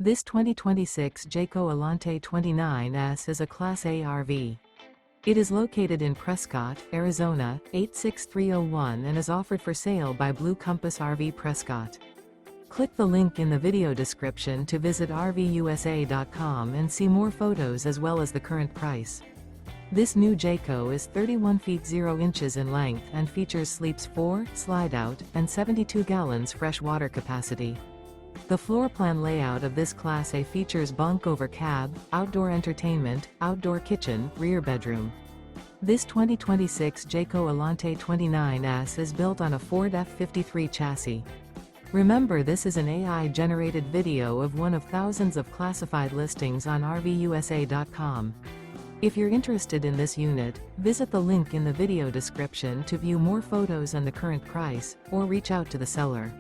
This 2026 Jayco Alante 29S is a Class A RV. It is located in Prescott, Arizona, 86301 and is offered for sale by Blue Compass RV Prescott. Click the link in the video description to visit RVUSA.com and see more photos as well as the current price. This new Jayco is 31 feet 0 inches in length and features sleeps 4, slide-out, and 72 gallons fresh water capacity. The floor plan layout of this Class A features bunk over cab, outdoor entertainment, outdoor kitchen, rear bedroom. This 2026 Jayco Alante 29S is built on a Ford F53 chassis. Remember, this is an AI-generated video of one of thousands of classified listings on RVUSA.com. If you're interested in this unit, visit the link in the video description to view more photos and the current price, or reach out to the seller.